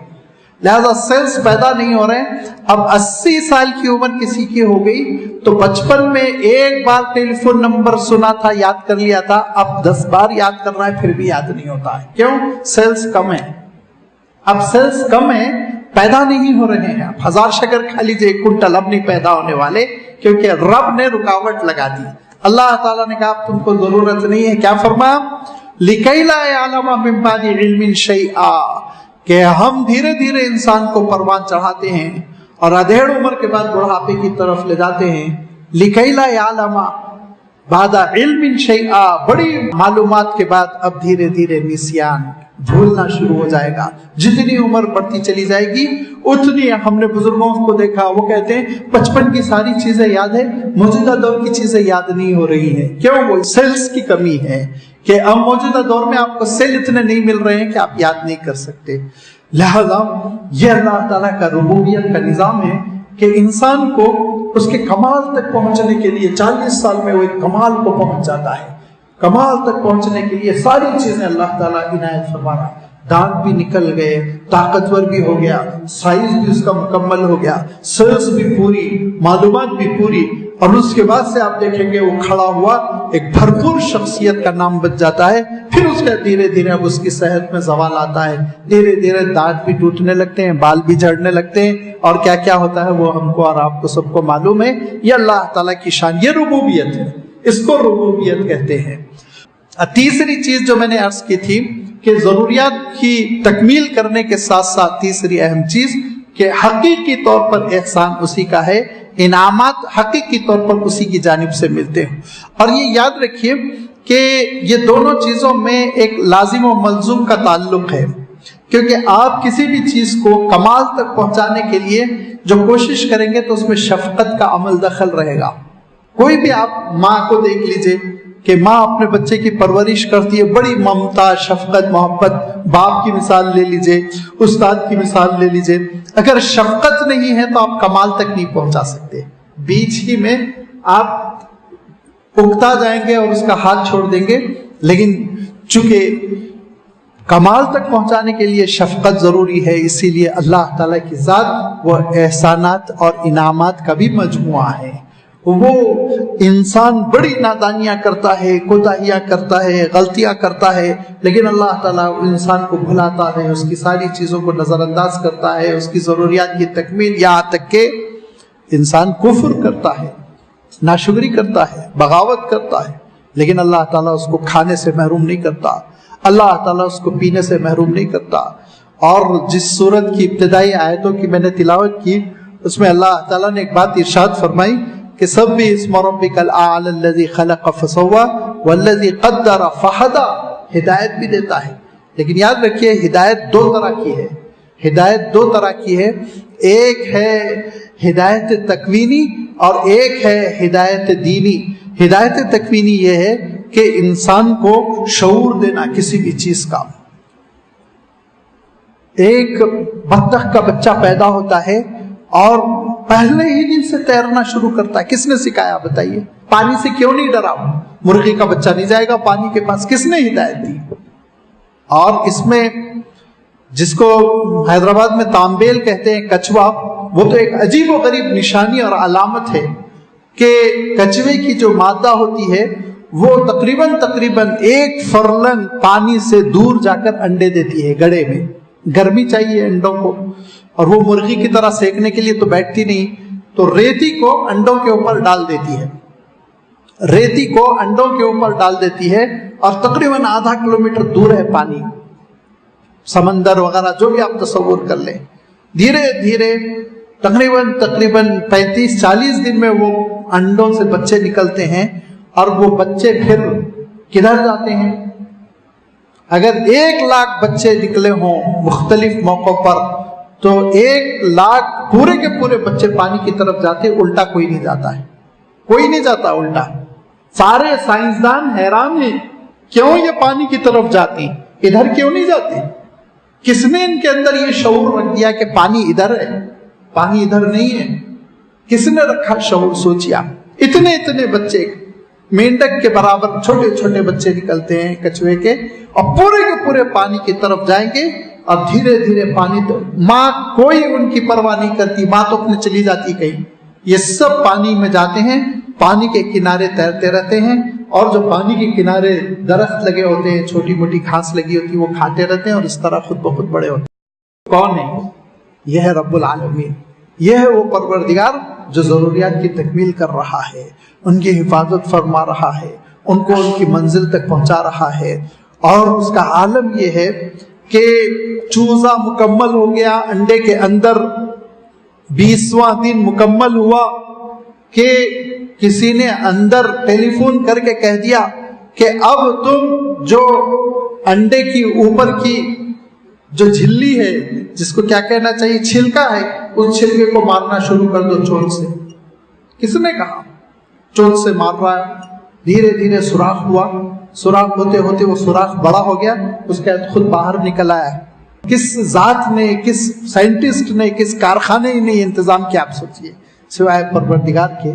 لہذا سیلز پیدا نہیں ہو رہے ہیں۔ اب 80 سال کی عمر کسی کی ہو گئی تو بچپن میں ایک بار ٹیلی فون نمبر سنا تھا، یاد کر لیا تھا، اب 10 بار یاد کر رہا ہے پھر بھی یاد نہیں ہوتا ہے۔ کیوں؟ سیلز کم ہیں، اب سیلز کم ہیں، پیدا نہیں ہو رہے ہیں۔ اب 1000 شکر کھا لیجیے، 1 کنٹل اب نہیں پیدا ہونے والے، کیونکہ رب نے رکاوٹ لگا دی۔ اللہ تعالیٰ نے کہا تم کو ضرورت نہیں ہے، کیا فرمایا؟ لِكَيْ لَا يَعْلَمَ مِن بَعْدِ عِلْمٍ شَيْئًا، کہ ہم دھیرے دھیرے انسان کو پروان چڑھاتے ہیں اور ادھیڑ عمر کے بعد بڑھاپے کی طرف لے جاتے ہیں۔ لِكَيْ لَا يَعْلَمَ بَعْدَ عِلْمٍ شَيْئًا، بڑی معلومات کے بعد اب دھیرے دھیرے نسیان، بھولنا شروع ہو جائے گا۔ جتنی عمر بڑھتی چلی جائے گی اتنی، ہم نے بزرگوں کو دیکھا، وہ کہتے ہیں 55 کی ساری چیزیں یاد ہے، موجودہ دور کی چیزیں یاد نہیں ہو رہی ہیں۔ کیوں؟ وہ سیلز کی کمی ہے کہ اب موجودہ دور میں آپ کو سیل اتنے نہیں مل رہے ہیں کہ آپ یاد نہیں کر سکتے۔ لہذا یہ اللہ تعالیٰ کا ربوبیت کا نظام ہے کہ انسان کو اس کے کمال تک پہنچنے کے لیے 40 سال میں وہ ایک کمال کو پہنچ جاتا ہے۔ کمال تک پہنچنے کے لیے ساری چیزیں اللہ تعالیٰ عنایت فرما رہا ہے۔ دانت بھی نکل گئے، طاقتور بھی ہو گیا، سائز بھی اس کا مکمل ہو گیا، سرس بھی پوری، معلومات بھی پوری، اور اس کے بعد سے آپ دیکھیں گے وہ کھڑا ہوا ایک بھرپور شخصیت کا نام بن جاتا ہے. پھر اس کا دھیرے دھیرے اب اس کی صحت میں زوال آتا ہے، دھیرے دھیرے دانت بھی ٹوٹنے لگتے ہیں، بال بھی جھڑنے لگتے ہیں، اور کیا کیا ہوتا ہے وہ ہم کو اور آپ کو سب کو معلوم ہے. یہ اللہ تعالیٰ کی شان، یہ ربوبیت ہے، اس کو ربوبیت کہتے ہیں. تیسری چیز جو میں نے عرض کی تھی کہ ضروریات کی تکمیل کرنے کے ساتھ ساتھ تیسری اہم چیز کہ حقیقی طور پر احسان اسی کا ہے، انعامات حقیقی طور پر اسی کی جانب سے ملتے ہیں. اور یہ یاد رکھیے کہ یہ دونوں چیزوں میں ایک لازم و ملزوم کا تعلق ہے، کیونکہ آپ کسی بھی چیز کو کمال تک پہنچانے کے لیے جو کوشش کریں گے تو اس میں شفقت کا عمل دخل رہے گا. کوئی بھی آپ ماں کو دیکھ لیجئے کہ ماں اپنے بچے کی پرورش کرتی ہے، بڑی ممتا، شفقت، محبت. باپ کی مثال لے لیجئے، استاد کی مثال لے لیجئے. اگر شفقت نہیں ہے تو آپ کمال تک نہیں پہنچا سکتے. بیچ ہی میں آپ اکتا جائیں گے اور اس کا ہاتھ چھوڑ دیں گے. لیکن چونکہ کمال تک پہنچانے کے لیے شفقت ضروری ہے، اسی لیے اللہ تعالیٰ کی ذات وہ احسانات اور انعامات کا بھی مجموعہ ہے. وہ انسان بڑی نادانیاں کرتا ہے، کوتاہیاں کرتا ہے، غلطیاں کرتا ہے، لیکن اللہ تعالیٰ انسان کو بھلاتا ہے، اس کی ساری چیزوں کو نظر انداز کرتا ہے، اس کی ضروریات کی تکمیل، یہاں تک کہ انسان کفر کرتا ہے، ناشکری کرتا ہے، بغاوت کرتا ہے، لیکن اللہ تعالیٰ اس کو کھانے سے محروم نہیں کرتا، اللہ تعالیٰ اس کو پینے سے محروم نہیں کرتا. اور جس سورت کی ابتدائی آیتوں کی میں نے تلاوت کی اس میں اللہ تعالیٰ نے ایک بات ارشاد فرمائی کہ سبح اسم ربک الاعلی الذی خلق فسوی والذی قدر فہدی. ہدایت بھی دیتا ہے، لیکن یاد رکھیے ہدایت دو طرح کی ہے. ہدایت دو طرح کی ہے، ایک ہے ہدایت تکوینی اور ایک ہے ہدایت دینی. ہدایت تکوینی یہ ہے کہ انسان کو شعور دینا کسی بھی چیز کا. ایک بطخ کا بچہ پیدا ہوتا ہے اور پہلے ہی دن سے تیرنا شروع کرتا ہے. کس نے سکھایا بتائیے؟ پانی سے کیوں نہیں ڈرا؟ مرغی کا بچہ نہیں جائے گا پانی کے پاس، کس نے ہدایت دی؟ اور اس میں جس کو حیدرآباد میں تانبیل کہتے ہیں، کچھوا، وہ تو ایک عجیب و غریب نشانی اور علامت ہے کہ کچھوے کی جو مادہ ہوتی ہے وہ تقریباً 1 فرلنگ پانی سے دور جا کر انڈے دیتی ہے. گڑے میں گرمی چاہیے انڈوں کو، اور وہ مرغی کی طرح سیکنے کے لیے تو بیٹھتی نہیں، تو ریتی کو انڈوں کے اوپر ڈال دیتی ہے. ریتی کو انڈوں کے اوپر ڈال دیتی ہے اور تقریباً آدھا کلومیٹر دور ہے پانی، سمندر وغیرہ جو بھی آپ تصور کر لیں. دھیرے دھیرے تقریباً 35-40 دن میں وہ انڈوں سے بچے نکلتے ہیں، اور وہ بچے پھر کدھر جاتے ہیں؟ اگر 1,00,000 بچے نکلے ہوں مختلف موقعوں پر تو 1,00,000 پورے کے پورے بچے پانی کی طرف جاتے، الٹا کوئی نہیں جاتا ہے. کوئی نہیں جاتا الٹا. سارے سائنسدان حیران ہیں کیوں یہ پانی کی طرف جاتی، ادھر کیوں نہیں جاتی؟ کس نے ان کے اندر یہ شعور رکھ دیا کہ پانی ادھر ہے، پانی ادھر نہیں ہے؟ کس نے رکھا شعور؟ سوچیا. اتنے بچے مینڈک کے برابر چھوٹے چھوٹے بچے نکلتے ہیں کچھوے کے، اور پورے کے پورے پانی کی طرف جائیں گے، اور دھیرے دھیرے پانی تو ماں کوئی ان کی پرواہ نہیں کرتی، ماں تو اپنے چلی جاتی کہیں. یہ سب پانی میں جاتے ہیں، پانی کے کنارے تیرتے رہتے ہیں، اور جو پانی کے کنارے درخت لگے ہوتے ہیں، چھوٹی موٹی گھاس لگی ہوتی ہے، وہ کھاتے رہتے ہیں اور اس طرح خود بخود بڑے ہوتے ہیں. کون ہے یہ؟ ہے رب العالمین. یہ ہے وہ پروردگار جو ضروریات کی تکمیل کر رہا ہے، ان کی حفاظت فرما رہا ہے، ان کو ان کی منزل تک پہنچا رہا ہے. اور اس کا عالم یہ ہے کہ چوزا مکمل ہو گیا انڈے کے اندر، 20واں دن مکمل ہوا کہ کسی نے اندر ٹیلی فون کر کے کہہ دیا کہ اب تم جو انڈے کی اوپر کی جو جھلی ہے، جس کو کیا کہنا چاہیے، چھلکا ہے، اس چھلکے کو مارنا شروع کر دو چونچ سے. کس نے کہا؟ چونچ سے مار رہا ہے. دھیرے دھیرے سوراخ ہوا، سوراخ ہوتے ہوتے وہ سوراخ بڑا ہو گیا، اس کے بعد خود باہر نکل آیا. کس ذات نے، کس سائنٹسٹ نے، کس کارخانے نے یہ انتظام کیا؟ آپ سوچئے، سوائے پروردگار کے،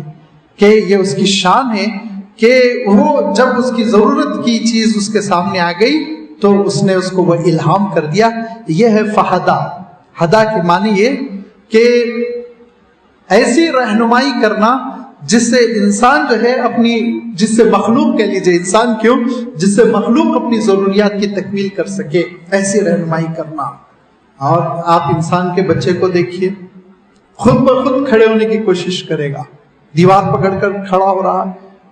کہ یہ اس کی شان ہے کہ وہ جب اس کی ضرورت کی چیز اس کے سامنے آ گئی تو اس نے اس کو وہ الہام کر دیا. یہ ہے فہدا. ہدا کے معنی یہ کہ ایسی رہنمائی کرنا جس سے انسان جو ہے اپنی، جس سے مخلوق کہہ لیجیے، انسان کیوں، جس سے مخلوق اپنی ضروریات کی تکمیل کر سکے، ایسی رہنمائی کرنا. اور آپ انسان کے بچے کو دیکھیے، خود بخود کھڑے ہونے کی کوشش کرے گا، دیوار پکڑ کر کھڑا ہو رہا،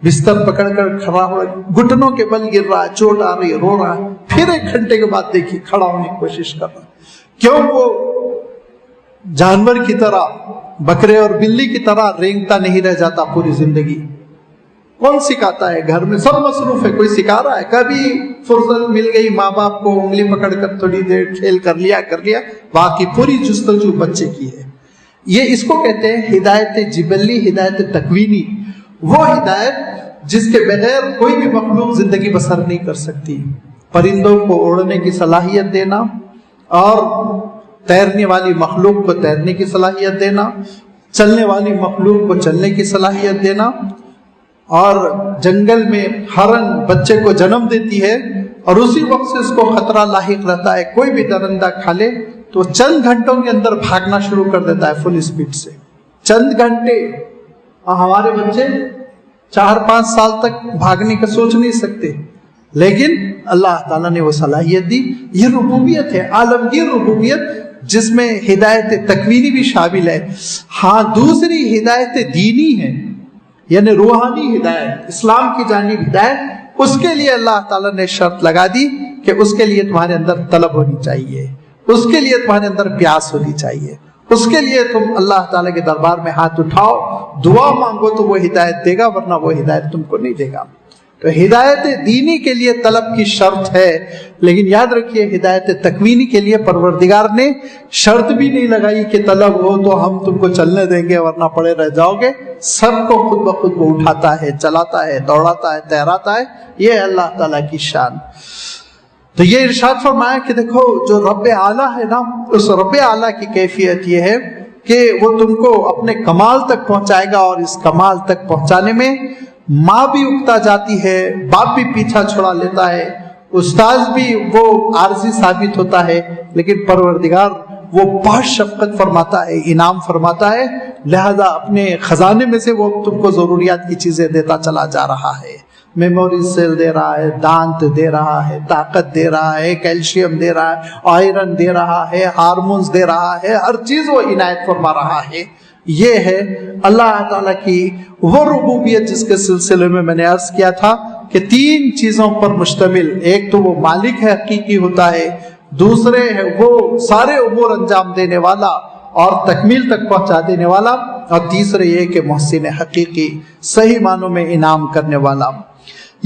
بستر پکڑ کر کھڑا ہو رہا، گھٹنوں کے بل گر رہا، چوٹ آ رہی ہے، رو رہا ہے، پھر 1 گھنٹے کے بعد دیکھیے کھڑا ہونے کی کوشش کر رہا. کیوں؟ وہ جانور کی طرح، بکرے اور بلی کی طرح رینگتا نہیں رہ جاتا پوری زندگی. کون سکھاتا ہے؟ گھر میں سب مصروف ہے، کوئی سکھا رہا ہے؟ کبھی فرصت مل گئی ماں باپ کو انگلی پکڑ کر تھوڑی دیر کھیل کر لیا، باقی پوری جستجو بچے کی ہے. یہ اس کو کہتے ہیں ہدایت جبلی، ہدایت تکوینی. وہ ہدایت جس کے بغیر کوئی بھی مخلوق زندگی بسر نہیں کر سکتی. پرندوں کو اڑنے کی صلاحیت دینا، اور تیرنے والی مخلوق کو تیرنے کی صلاحیت دینا، چلنے والی مخلوق کو چلنے کی صلاحیت دینا. اور جنگل میں ہرن بچے کو جنم دیتی ہے اور اسی وقت سے اس کو خطرہ لاحق رہتا ہے. کوئی بھی درندہ کھا لے تو چند گھنٹوں کے اندر بھاگنا شروع کر دیتا ہے فل اسپیڈ سے. چند گھنٹے. اور ہمارے بچے 4-5 سال تک بھاگنے کا سوچ نہیں سکتے، لیکن اللہ تعالیٰ نے وہ صلاحیت دی. یہ ربوبیت ہے، عالمگیر ربوبیت، جس میں ہدایت تکوینی بھی شامل ہے. ہاں، دوسری ہدایت دینی ہے، یعنی روحانی ہدایت، اسلام کی جانب ہدایت. اس کے لیے اللہ تعالیٰ نے شرط لگا دی کہ اس کے لیے تمہارے اندر طلب ہونی چاہیے، اس کے لیے تمہارے اندر پیاس ہونی چاہیے، اس کے لیے تم اللہ تعالیٰ کے دربار میں ہاتھ اٹھاؤ، دعا مانگو تو وہ ہدایت دے گا، ورنہ وہ ہدایت تم کو نہیں دے گا. تو ہدایت دینی کے لیے طلب کی شرط ہے، لیکن یاد رکھیے ہدایت تکوینی کے لیے پروردگار نے شرط بھی نہیں لگائی کہ طلب ہو تو ہم تم کو چلنے دیں گے ورنہ پڑے رہ جاؤ گے. سب کو خود بخود وہ اٹھاتا ہے، چلاتا ہے، دوڑاتا ہے، تیراتا ہے. یہ ہے اللہ تعالیٰ کی شان. تو یہ ارشاد فرمایا کہ دیکھو جو رب اعلیٰ ہے نا، اس رب اعلیٰ کی کیفیت یہ ہے کہ وہ تم کو اپنے کمال تک پہنچائے گا، اور اس کمال تک پہنچانے میں ماں بھی اکتا جاتی ہے، باپ بھی پیچھا چھڑا لیتا ہے، استاذ بھی وہ عارضی ثابت ہوتا ہے، لیکن پروردگار وہ بہت شفقت فرماتا ہے، انعام فرماتا ہے. لہذا اپنے خزانے میں سے وہ تم کو ضروریات کی چیزیں دیتا چلا جا رہا ہے. میموری سیل دے رہا ہے، دانت دے رہا ہے، طاقت دے رہا ہے، کیلشیم دے رہا ہے، آئرن دے رہا ہے، ہارمونز دے رہا ہے، ہر چیز وہ عنایت فرما رہا ہے. یہ ہے اللہ تعالیٰ کی وہ ربوبیت جس کے سلسلے میں نے عرض کیا تھا کہ 3 چیزوں پر مشتمل. ایک تو وہ مالک ہے، حقیقی ہوتا ہے. دوسرے ہے وہ سارے امور انجام دینے والا اور تکمیل تک پہنچا دینے والا. اور تیسرے یہ کہ محسن حقیقی، صحیح معنوں میں انعام کرنے والا.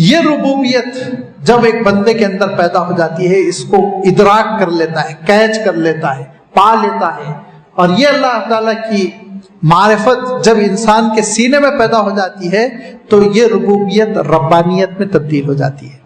یہ ربوبیت جب ایک بندے کے اندر پیدا ہو جاتی ہے، اس کو ادراک کر لیتا ہے، کیچ کر لیتا ہے، پا لیتا ہے. اور یہ اللہ تعالیٰ کی معرفت جب انسان کے سینے میں پیدا ہو جاتی ہے تو یہ ربوبیت ربانیت میں تبدیل ہو جاتی ہے.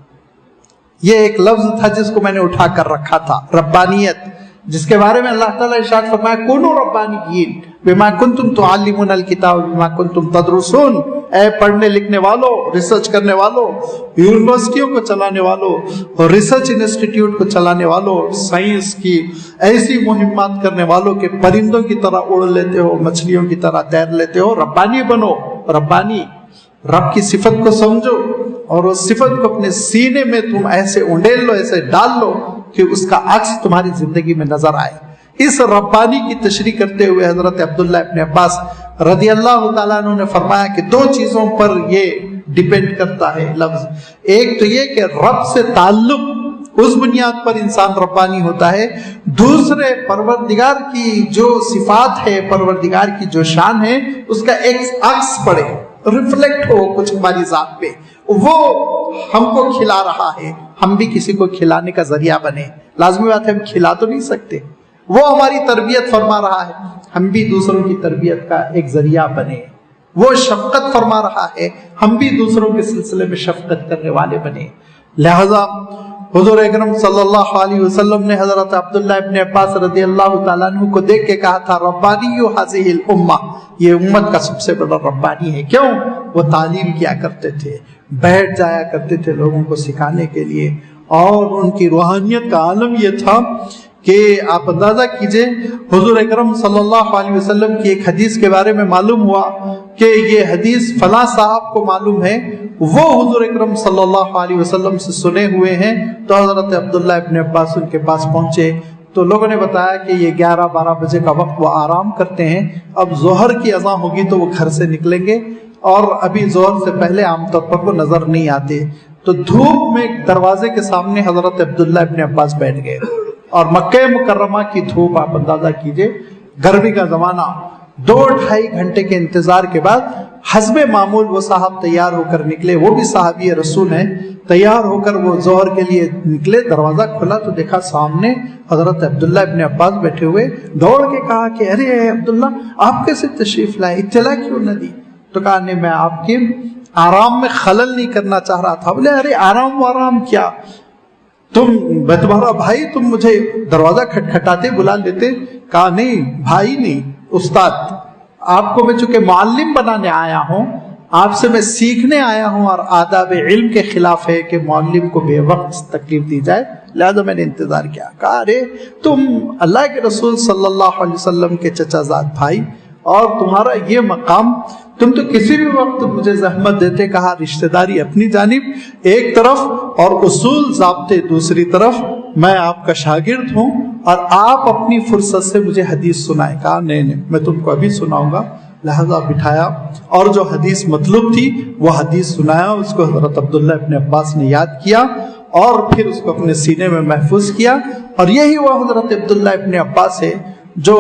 یہ ایک لفظ تھا جس کو میں نے اٹھا کر رکھا تھا، ربانیت، جس کے بارے میں اللہ تعالیٰ ارشاد فرمایا کونوا ربانیین بما کنتم تعلمون الکتاب بما کنتم تدرسون. اے پڑھنے لکھنے والوں، ریسرچ کرنے والوں، یونیورسٹیوں کو چلانے والوں اور ریسرچ انسٹیٹیوٹ کو چلانے والوں، سائنس کی ایسی مہمات کرنے والوں کہ پرندوں کی طرح اڑ لیتے ہو، مچھلیوں کی طرح تیر لیتے ہو، ربانی بنو. ربانی، رب کی صفت کو سمجھو اور اس صفت کو اپنے سینے میں تم ایسے انڈیل لو، ایسے ڈال لو کہ اس کا عکس تمہاری زندگی میں نظر آئے. اس ربانی کی تشریح کرتے ہوئے حضرت عبداللہ ابن عباس رضی اللہ تعالیٰ عنہ نے فرمایا کہ 2 چیزوں پر یہ ڈیپینڈ کرتا ہے لفظ. ایک تو یہ کہ رب سے تعلق، اس بنیاد پر انسان ربانی ہوتا ہے. دوسرے پروردگار کی جو صفات ہے، پروردگار کی جو شان ہے، اس کا ایک عکس پڑے، ریفلیکٹ ہو کچھ ہماری ذات پہ. وہ ہم کو کھلا رہا ہے، ہم بھی کسی کو کھلانے کا ذریعہ بنے. لازمی بات ہے ہم کھلا تو نہیں سکتے. وہ ہماری تربیت فرما رہا ہے، ہم بھی دوسروں کی تربیت کا ایک ذریعہ بنے. وہ شفقت فرما رہا ہے، ہم بھی دوسروں کے سلسلے میں شفقت کرنے والے بنے. لہذا حضور اکرم صلی اللہ علیہ وسلم نے حضرت عبداللہ ابن عباس رضی اللہ تعالیٰ عنہ کو دیکھ کے کہا تھا ربانی هذه الامہ، یہ امت کا سب سے بڑا ربانی ہے. کیوں؟ وہ تعلیم کیا کرتے تھے، بیٹھ جایا کرتے تھے لوگوں کو سکھانے کے لیے، اور ان کی روحانیت کا عالم یہ تھا کہ آپ اندازہ کیجئے حضور اکرم صلی اللہ علیہ وسلم کی ایک حدیث کے بارے میں معلوم ہوا کہ یہ حدیث فلاں صاحب کو معلوم ہے، وہ حضور اکرم صلی اللہ علیہ وسلم سے سنے ہوئے ہیں. تو حضرت عبداللہ ابن عباس ان کے پاس پہنچے تو لوگوں نے بتایا کہ یہ 11-12 بجے کا وقت وہ آرام کرتے ہیں، اب ظہر کی اذان ہوگی تو وہ گھر سے نکلیں گے اور ابھی ظہر سے پہلے عام طور پر وہ نظر نہیں آتے. تو دھوپ میں دروازے کے سامنے حضرت عبداللہ ابن عباس بیٹھ گئے اور مکہ مکرمہ کی دھوپ آپ اندازہ کیجئے، گرمی کا زمانہ، 2-2.5 گھنٹے کے انتظار کے بعد حسب معمول وہ صاحب تیار ہو کر نکلے، وہ بھی صحابی رسول ہیں، تیار ہو کر وہ ظہر کے لیے نکلے. دروازہ کھلا تو دیکھا سامنے حضرت عبداللہ ابن عباس بیٹھے ہوئے. دوڑ کے کہا کہ ارے عبداللہ آپ کیسے تشریف لائے، اطلاع کیوں نہ دی؟ تو کہا نہیں، میں آپ کے آرام میں خلل نہیں کرنا چاہ رہا تھا. بولے ارے آرام کیا، تم تمہارا بھائی، تم مجھے دروازہ کھٹکھٹاتے بلا لیتے. کہا نہیں بھائی نہیں، استاد، آپ کو میں چونکہ معلم بنانے آیا ہوں، آپ سے میں سیکھنے آیا ہوں، اور آداب علم کے خلاف ہے کہ معلم کو بے وقت تکلیف دی جائے، لہذا میں نے انتظار کیا. کہا ارے تم اللہ کے رسول صلی اللہ علیہ وسلم کے چچا زاد بھائی، اور تمہارا یہ مقام، تم تو کسی بھی وقت مجھے زحمت دیتے. کہا رشتہ داری اپنی جانب ایک طرف اور اصول ضابطے دوسری طرف، میں آپ کا شاگرد ہوں اور آپ اپنی فرصت سے مجھے حدیث سنائے. کہا نہیں میں تم کو ابھی سناؤں گا. لہذا بٹھایا اور جو حدیث مطلوب تھی وہ حدیث سنایا. اس کو حضرت عبداللہ ابن عباس نے یاد کیا اور پھر اس کو اپنے سینے میں محفوظ کیا. اور یہی وہ حضرت عبداللہ ابن عباس ہے جو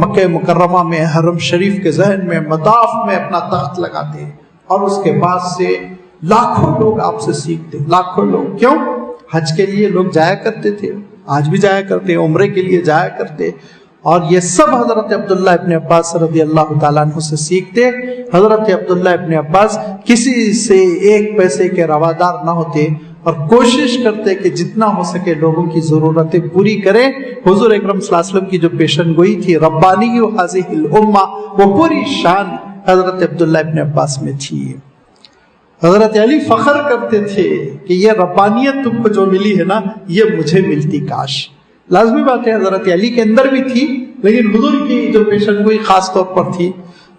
مکہ مکرمہ میں حرم شریف کے ذہن میں مطاف میں اپنا تخت لگاتے اور اس کے بعد سے لاکھوں لوگ آپ سے سیکھتے. لاکھوں لوگ. کیوں؟ حج کے لیے لوگ جایا کرتے تھے، آج بھی جایا کرتے، عمرے کے لیے جایا کرتے، اور یہ سب حضرت عبداللہ ابن عباس رضی اللہ تعالیٰ عنہ سے سیکھتے. حضرت عبداللہ ابن عباس کسی سے ایک پیسے کے روادار نہ ہوتے اور کوشش کرتے کہ جتنا ہو سکے لوگوں کی ضرورتیں پوری کریں. حضور اکرم صلی اللہ علیہ وسلم کی جو پیشن گوئی تھی ربانی حاضح الامہ، وہ پوری شان حضرت عبداللہ ابن عباس میں تھی. حضرت علی فخر کرتے تھے کہ یہ ربانیت تم کو جو ملی ہے نا، یہ مجھے ملتی کاش. لازمی بات ہے حضرت علی کے اندر بھی تھی، لیکن حضور کی جو پیشن گوئی خاص طور پر تھی،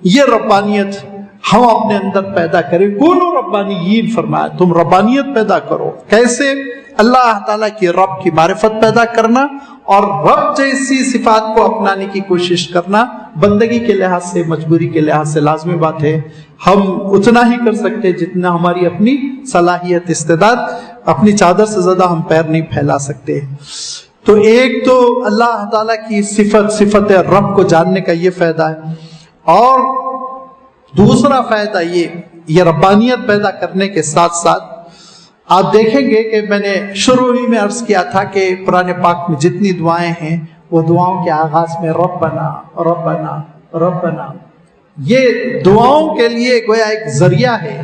یہ ربانیت ہم اپنے اندر پیدا کریں. کونوا ربانیین فرمایا، تم ربانیت پیدا کرو. کیسے؟ اللہ تعالیٰ کی رب کی معرفت پیدا کرنا اور رب جیسی صفات کو اپنانے کی کوشش کرنا. بندگی کے لحاظ سے، مجبوری کے لحاظ سے لازمی بات ہے ہم اتنا ہی کر سکتے جتنا ہماری اپنی صلاحیت، استعداد. اپنی چادر سے زیادہ ہم پیر نہیں پھیلا سکتے. تو ایک تو اللہ تعالیٰ کی صفت رب کو جاننے کا یہ فائدہ ہے، اور دوسرا فائدہ یہ ربانیت پیدا کرنے کے ساتھ ساتھ آپ دیکھیں گے کہ میں نے شروع ہی میں عرض کیا تھا کہ قرآن پاک میں جتنی دعائیں ہیں وہ دعاؤں کے آغاز میں ربنا ربنا ربنا، یہ دعاؤں کے لیے گویا ایک ذریعہ ہے.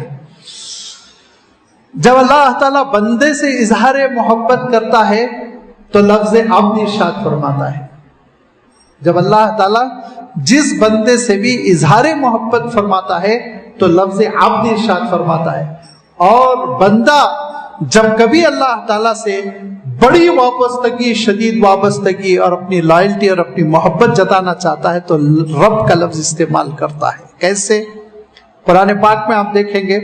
جب اللہ تعالیٰ بندے سے اظہار محبت کرتا ہے تو لفظ عبد ارشاد فرماتا ہے. جب اللہ تعالیٰ جس بندے سے بھی اظہار محبت فرماتا ہے تو لفظ عبد ارشاد فرماتا ہے. اور بندہ جب کبھی اللہ تعالیٰ سے بڑی وابستگی، شدید وابستگی اور اپنی لائلٹی اور اپنی محبت جتانا چاہتا ہے تو رب کا لفظ استعمال کرتا ہے. کیسے؟ قرآن پاک میں آپ دیکھیں گے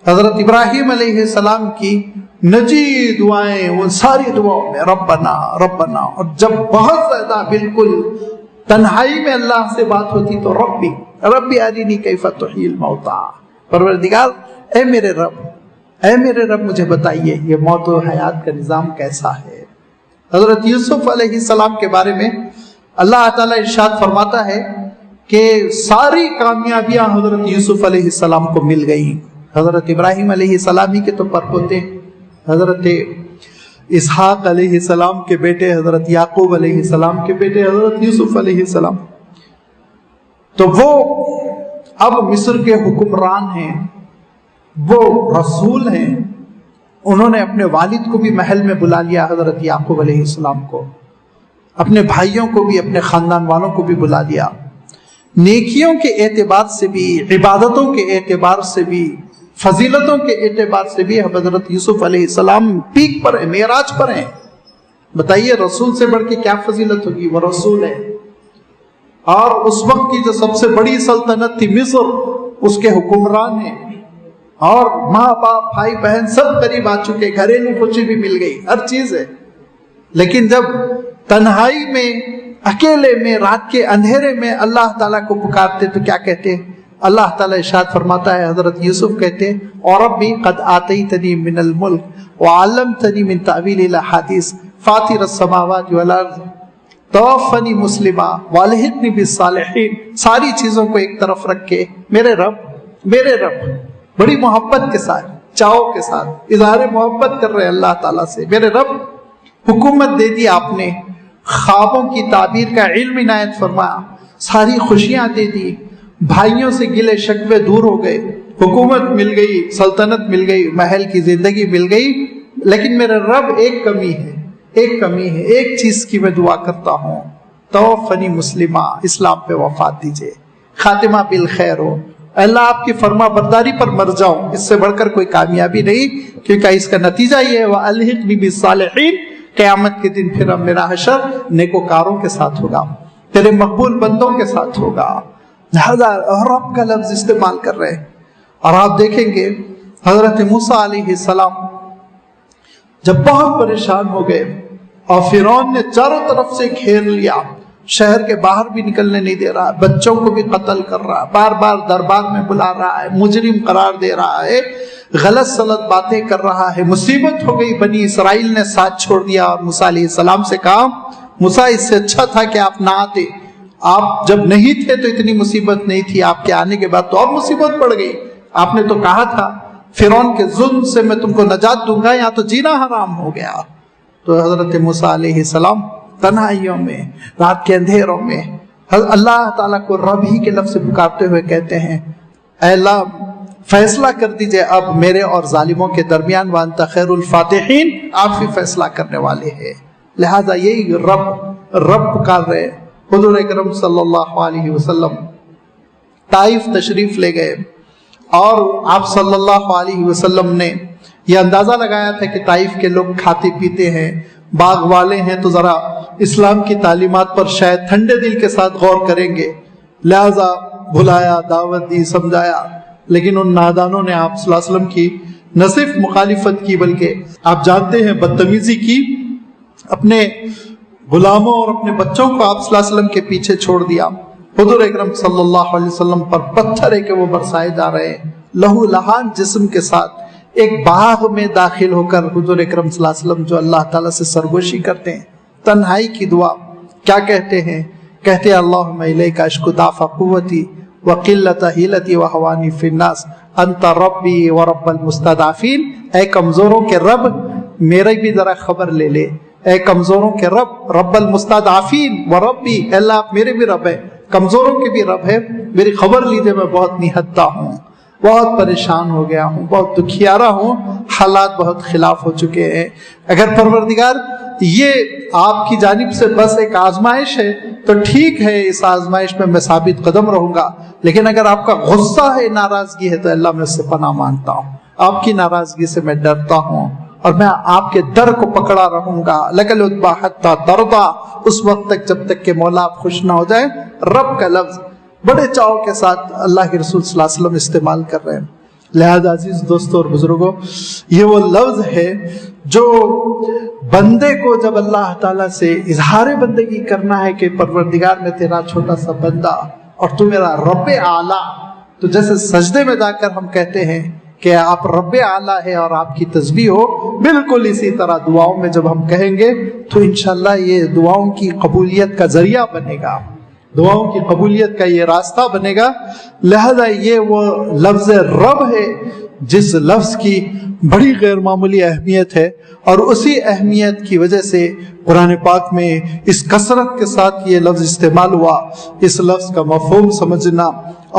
حضرت ابراہیم علیہ السلام کی نجی دعائیں، وہ ساری دعاؤں میں ربنا ربنا، اور جب بہت زیادہ بالکل تنہائی میں اللہ سے بات ہوتی تو ربی ربی ارینی کیف تحیی الموتیٰ، پروردگار اے میرے رب مجھے بتائیے یہ موت و حیات کا نظام کیسا ہے. حضرت یوسف علیہ السلام کے بارے میں اللہ تعالیٰ ارشاد فرماتا ہے کہ ساری کامیابیاں حضرت یوسف علیہ السلام کو مل گئیں. حضرت ابراہیم علیہ السلام ہی کے تو پرپوتے، حضرت اسحاق علیہ السلام کے بیٹے، حضرت یعقوب علیہ السلام کے بیٹے حضرت یوسف علیہ السلام. تو وہ اب مصر کے حکمران ہیں، وہ رسول ہیں. انہوں نے اپنے والد کو بھی محل میں بلا لیا، حضرت یعقوب علیہ السلام کو، اپنے بھائیوں کو بھی، اپنے خاندان والوں کو بھی بلا لیا. نیکیوں کے اعتبار سے بھی، عبادتوں کے اعتبار سے بھی فضیلتوں کے اعتبار سے بھی حضرت یوسف علیہ السلام پیک پر ہیں، معراج پر ہیں. بتائیے رسول سے بڑھ کے کیا فضیلت ہوگی؟ وہ رسول ہے. اور اس وقت کی جو سب سے بڑی سلطنت تھی مصر، اس کے حکمران ہیں، اور ماں باپ بھائی بہن سب قریب آ چکے، گھریلو خوشی بھی مل گئی، ہر چیز ہے. لیکن جب تنہائی میں، اکیلے میں، رات کے اندھیرے میں اللہ تعالیٰ کو پکارتے تو کیا کہتے؟ اللہ تعالیٰ ارشاد فرماتا ہے، حضرت یوسف کہتے اور ربی قد آتیتنی من الملک وعلمتنی من تعویل الاحادیث فاطر السماوات والارض توفنی مسلمہ والحقنی بالصالحین. ساری چیزوں کو ایک طرف رکھ کے میرے رب بڑی محبت کے ساتھ، چاؤ کے ساتھ اظہار محبت کر رہے اللہ تعالیٰ سے، میرے رب حکومت دے دی آپ نے، خوابوں کی تعبیر کا علم عنایت فرمایا، ساری خوشیاں دے دی، بھائیوں سے گلے شکوے دور ہو گئے، حکومت مل گئی، سلطنت مل گئی، محل کی زندگی مل گئی. لیکن میرے رب ایک کمی ہے، ایک چیز کی میں دعا کرتا ہوں، توفنی مسلمہ، اسلام پہ وفات دیجئے، خاتمہ بالخیر ہو. اللہ آپ کی فرما برداری پر مر جاؤں، اس سے بڑھ کر کوئی کامیابی نہیں، کیونکہ اس کا نتیجہ یہ ہے وَأَلْحِقْنِي بِالصَّالِحِينَ، قیامت کے دن پھر اب میرا حشر نیکوکاروں کے ساتھ ہوگا، تیرے مقبول بندوں کے ساتھ ہوگا. لہذا رب کا لفظ استعمال کر رہے ہیں. اور آپ دیکھیں گے حضرت موسیٰ علیہ السلام جب بہت پریشان ہو گئے اور فرعون نے چاروں طرف سے گھیر لیا، شہر کے باہر بھی نکلنے نہیں دے رہا، بچوں کو بھی قتل کر رہا، بار بار دربار میں بلا رہا ہے، مجرم قرار دے رہا ہے، غلط سلط باتیں کر رہا ہے، مصیبت ہو گئی. بنی اسرائیل نے ساتھ چھوڑ دیا اور موسیٰ علیہ السلام سے کہا موسیٰ اس سے اچھا تھا کہ آپ نہ آتے، آپ جب نہیں تھے تو اتنی مصیبت نہیں تھی، آپ کے آنے کے بعد تو اور مصیبت پڑ گئی. آپ نے تو کہا تھا فرعون کے ظلم سے میں تم کو نجات دوں گا، یہاں تو جینا حرام ہو گیا. تو حضرت موسیٰ علیہ السلام تنہائیوں میں، رات کے اندھیروں میں اللہ تعالیٰ کو رب ہی کے لفظ سے پکارتے ہوئے کہتے ہیں اے اللہ فیصلہ کر دیجئے اب میرے اور ظالموں کے درمیان، وانت خیر الفاتحین، آپ ہی فیصلہ کرنے والے ہیں. لہذا یہی رب پکار رہے. حضور اکرم صلی اللہ علیہ وسلم طائف تشریف لے گئے اور آپ صلی اللہ علیہ وسلم نے یہ اندازہ لگایا تھا کہ طائف کے لوگ کھاتے پیتے ہیں، باغ والے ہیں، تو ذرا اسلام کی تعلیمات پر شاید ٹھنڈے دل کے ساتھ غور کریں گے. لہذا بھلایا، دعوت دی، سمجھایا، لیکن ان نادانوں نے آپ صلی اللہ علیہ وسلم کی نہ صرف مخالفت کی بلکہ آپ جانتے ہیں بدتمیزی کی، اپنے غلاموں اور اپنے بچوں کو آپ صلی اللہ علیہ وسلم کے پیچھے چھوڑ دیا. حضور اکرم صلی اللہ علیہ وسلم پر پتھر ہے کہ وہ برسائے جا رہے ہیں، لہو لہان جسم کے ساتھ ایک باغ میں داخل ہو کر حضور اکرم صلی اللہ علیہ وسلم جو اللہ تعالیٰ سے سرگوشی کرتے ہیں، تنہائی کی دعا کیا کہتے ہیں؟ کہتے ہیں اللہم الیک اشکو ضعف قوتی وقلت حیلتی وحوانی فی الناس انت ربی ورب المستضعفین. اے کمزوروں کے رب میرے بھی ذرا خبر لے لے، اے کمزوروں کے رب المستضعفین وربی، اللہ آپ میرے بھی رب ہے، کمزوروں کے بھی رب ہے، میری خبر لیجئے میں بہت نہتا ہوں، بہت پریشان ہو گیا ہوں، بہت دکھیارا ہوں، حالات بہت خلاف ہو چکے ہیں. اگر پروردگار یہ آپ کی جانب سے بس ایک آزمائش ہے تو ٹھیک ہے، اس آزمائش میں میں ثابت قدم رہوں گا، لیکن اگر آپ کا غصہ ہے، ناراضگی ہے، تو اللہ میں اس سے پناہ مانگتا ہوں، آپ کی ناراضگی سے میں ڈرتا ہوں اور میں آپ کے در کو پکڑا رہوں گا. لَكَ الْعُتْبَى حَتَّى تَرْضَى، اس وقت تک جب تک کہ مولا آپ خوش نہ ہو جائے. رب کا لفظ بڑے چاؤ کے ساتھ اللہ کے رسول صلی اللہ علیہ وسلم استعمال کر رہے ہیں. لہذا عزیز دوستوں اور بزرگوں، یہ وہ لفظ ہے جو بندے کو جب اللہ تعالیٰ سے اظہار بندگی کرنا ہے کہ پروردگار میں تیرا چھوٹا سا بندہ اور تو میرا رب اعلیٰ، تو جیسے سجدے میں جا کر ہم کہتے ہیں کہ آپ رب اعلیٰ ہے اور آپ کی تسبیح ہو، بالکل اسی طرح دعاؤں میں جب ہم کہیں گے تو انشاءاللہ یہ دعاؤں کی قبولیت کا ذریعہ بنے گا، دعاؤں کی قبولیت کا یہ راستہ بنے گا. لہذا یہ وہ لفظ رب ہے جس لفظ کی بڑی غیر معمولی اہمیت ہے، اور اسی اہمیت کی وجہ سے قرآن پاک میں اس کثرت کے ساتھ یہ لفظ استعمال ہوا. اس لفظ کا مفہوم سمجھنا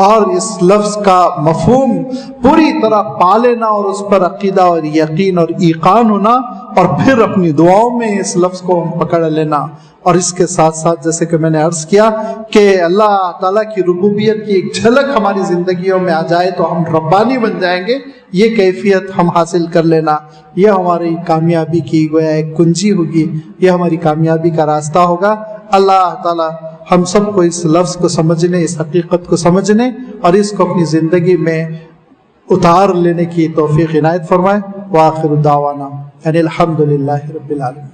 اور اس لفظ کا مفہوم پوری طرح پا لینا اور اس پر عقیدہ اور یقین اور ایقان ہونا، اور پھر اپنی دعاؤں میں اس لفظ کو ہم پکڑ لینا اور اس کے ساتھ ساتھ جیسے کہ میں نے عرض کیا کہ اللہ تعالیٰ کی ربوبیت کی ایک جھلک ہماری زندگیوں میں آ جائے تو ہم ربانی بن جائیں گے. یہ کیفیت ہم حاصل کر لینا، یہ ہماری کامیابی کی گویا ایک کنجی ہوگی، یہ ہماری کامیابی کا راستہ ہوگا. اللہ تعالیٰ ہم سب کو اس لفظ کو سمجھنے، اس حقیقت کو سمجھنے اور اس کو اپنی زندگی میں اتار لینے کی توفیق عنایت فرمائے. وآخر دعوانا ان الحمد للہ رب العالمین.